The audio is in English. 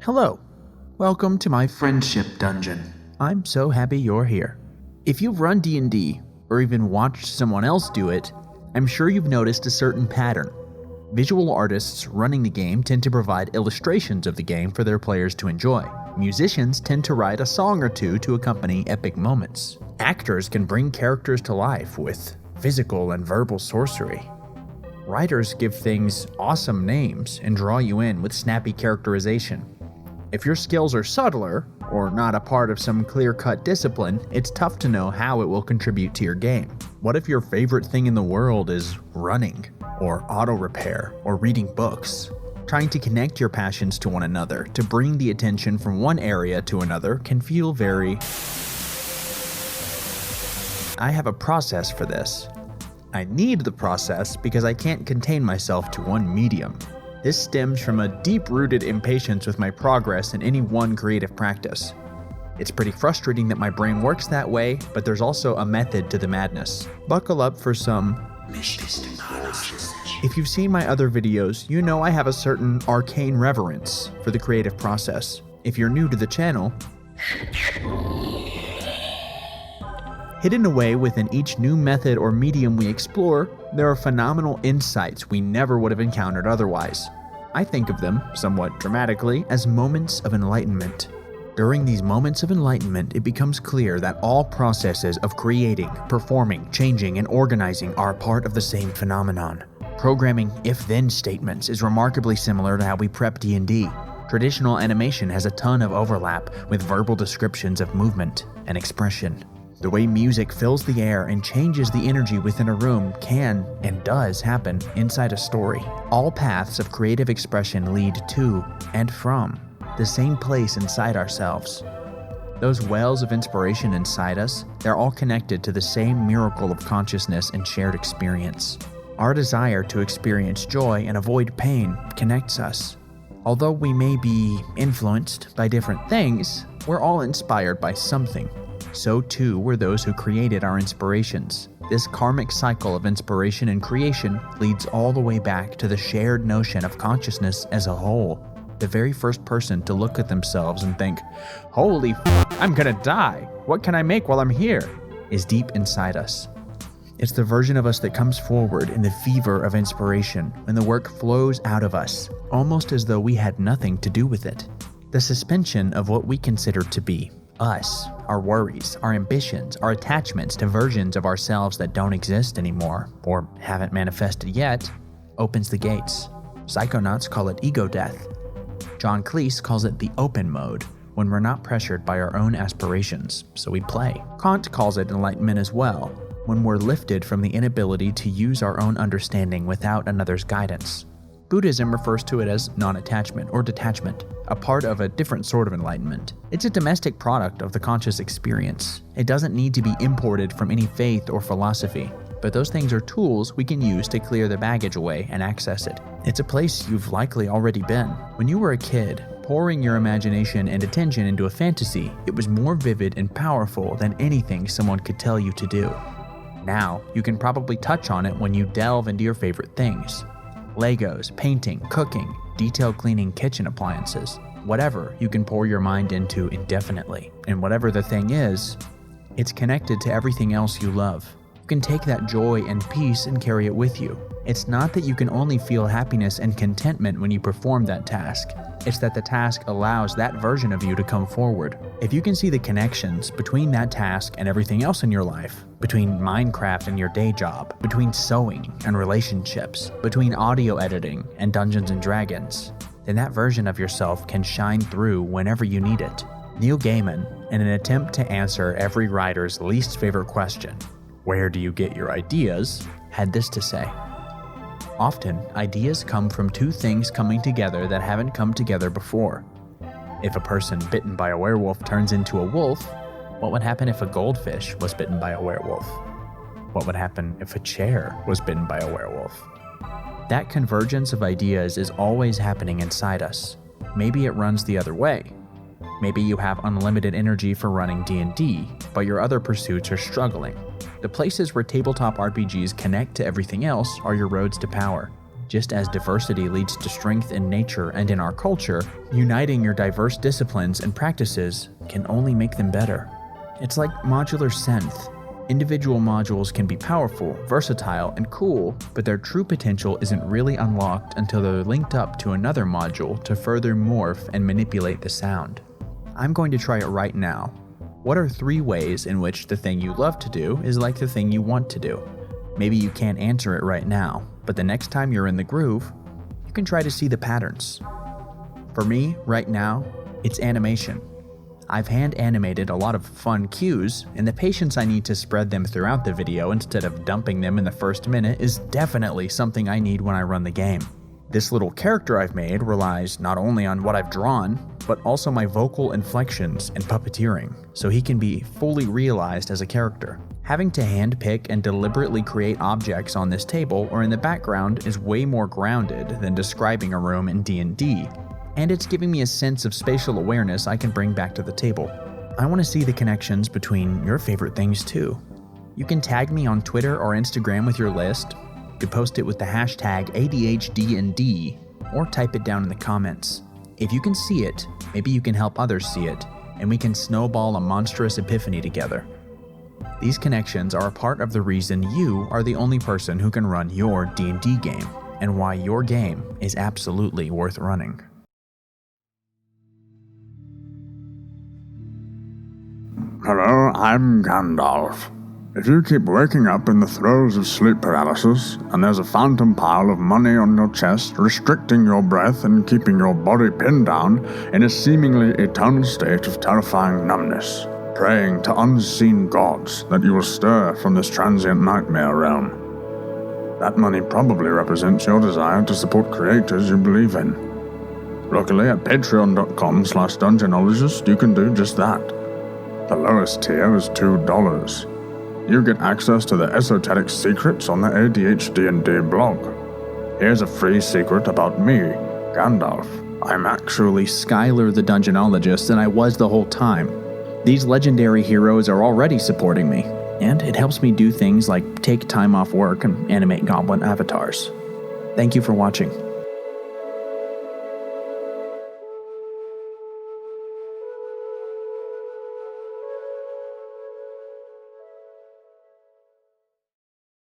Hello, welcome to my friendship dungeon. I'm so happy you're here. If you've run D&D, or even watched someone else do it, I'm sure you've noticed a certain pattern. Visual artists running the game tend to provide illustrations of the game for their players to enjoy. Musicians tend to write a song or two to accompany epic moments. Actors can bring characters to life with physical and verbal sorcery. Writers give things awesome names and draw you in with snappy characterization. If your skills are subtler, or not a part of some clear-cut discipline, it's tough to know how it will contribute to your game. What if your favorite thing in the world is running, or auto repair, or reading books? Trying to connect your passions to one another to bring the attention from one area to another can feel very... I have a process for this. I need the process because I can't contain myself to one medium. This stems from a deep-rooted impatience with my progress in any one creative practice. It's pretty frustrating that my brain works that way, but there's also a method to the madness. Buckle up for some If you've seen my other videos, you know I have a certain arcane reverence for the creative process. If you're new to the channel, hidden away within each new method or medium we explore, there are phenomenal insights we never would have encountered otherwise. I think of them, somewhat dramatically, as moments of enlightenment. During these moments of enlightenment, it becomes clear that all processes of creating, performing, changing, and organizing are part of the same phenomenon. Programming if-then statements is remarkably similar to how we prep D&D. Traditional animation has a ton of overlap with verbal descriptions of movement and expression. The way music fills the air and changes the energy within a room can, and does, happen inside a story. All paths of creative expression lead to, and from, the same place inside ourselves. Those wells of inspiration inside us, they're all connected to the same miracle of consciousness and shared experience. Our desire to experience joy and avoid pain connects us. Although we may be influenced by different things, we're all inspired by something. So too were those who created our inspirations. This karmic cycle of inspiration and creation leads all the way back to the shared notion of consciousness as a whole. The very first person to look at themselves and think, "Holy f***, I'm gonna die. What can I make while I'm here?" is deep inside us. It's the version of us that comes forward in the fever of inspiration when the work flows out of us, almost as though we had nothing to do with it. The suspension of what we consider to be us, our worries, our ambitions, our attachments to versions of ourselves that don't exist anymore, or haven't manifested yet, opens the gates. Psychonauts call it ego death. John Cleese calls it the open mode, when we're not pressured by our own aspirations, so we play. Kant calls it enlightenment as well, when we're lifted from the inability to use our own understanding without another's guidance. Buddhism refers to it as non-attachment or detachment, a part of a different sort of enlightenment. It's a domestic product of the conscious experience. It doesn't need to be imported from any faith or philosophy, but those things are tools we can use to clear the baggage away and access it. It's a place you've likely already been. When you were a kid, pouring your imagination and attention into a fantasy, it was more vivid and powerful than anything someone could tell you to do. Now, you can probably touch on it when you delve into your favorite things. Legos, painting, cooking, detailed cleaning kitchen appliances, whatever you can pour your mind into indefinitely. And whatever the thing is, it's connected to everything else you love. You can take that joy and peace and carry it with you. It's not that you can only feel happiness and contentment when you perform that task. It's that the task allows that version of you to come forward. If you can see the connections between that task and everything else in your life, between Minecraft and your day job, between sewing and relationships, between audio editing and Dungeons & Dragons, then that version of yourself can shine through whenever you need it. Neil Gaiman, in an attempt to answer every writer's least favorite question, "Where do you get your ideas?" had this to say: "Often, ideas come from two things coming together that haven't come together before. If a person bitten by a werewolf turns into a wolf, what would happen if a goldfish was bitten by a werewolf? What would happen if a chair was bitten by a werewolf?" That convergence of ideas is always happening inside us. Maybe it runs the other way. Maybe you have unlimited energy for running D&D, but your other pursuits are struggling. The places where tabletop RPGs connect to everything else are your roads to power. just as diversity leads to strength in nature and in our culture, uniting your diverse disciplines and practices can only make them better. It's like modular synth. Individual modules can be powerful, versatile, and cool, but their true potential isn't really unlocked until they're linked up to another module to further morph and manipulate the sound. I'm going to try it right now. What are 3 ways in which the thing you love to do is like the thing you want to do? Maybe you can't answer it right now, but the next time you're in the groove, you can try to see the patterns. For me, right now, it's animation. I've hand animated a lot of fun cues, and the patience I need to spread them throughout the video instead of dumping them in the first minute is definitely something I need when I run the game. This little character I've made relies not only on what I've drawn, but also my vocal inflections and puppeteering, so he can be fully realized as a character. Having to handpick and deliberately create objects on this table or in the background is way more grounded than describing a room in D&D, and it's giving me a sense of spatial awareness I can bring back to the table. I want to see the connections between your favorite things too. You can tag me on Twitter or Instagram with your list. You could post it with the hashtag ADHDND or type it down in the comments. If you can see it, maybe you can help others see it, and we can snowball a monstrous epiphany together. These connections are a part of the reason you are the only person who can run your D&D game, and why your game is absolutely worth running. Hello, I'm Gandalf. If you keep waking up in the throes of sleep paralysis, and there's a phantom pile of money on your chest restricting your breath and keeping your body pinned down in a seemingly eternal state of terrifying numbness, praying to unseen gods that you will stir from this transient nightmare realm, that money probably represents your desire to support creators you believe in. Luckily, at patreon.com/dungeonologist, you can do just that. The lowest tier is $2. You get access to the esoteric secrets on the ADHD&D blog. Here's a free secret about me, Gandalf. I'm actually Skylar the Dungeonologist, and I was the whole time. These legendary heroes are already supporting me, and it helps me do things like take time off work and animate goblin avatars. Thank you for watching.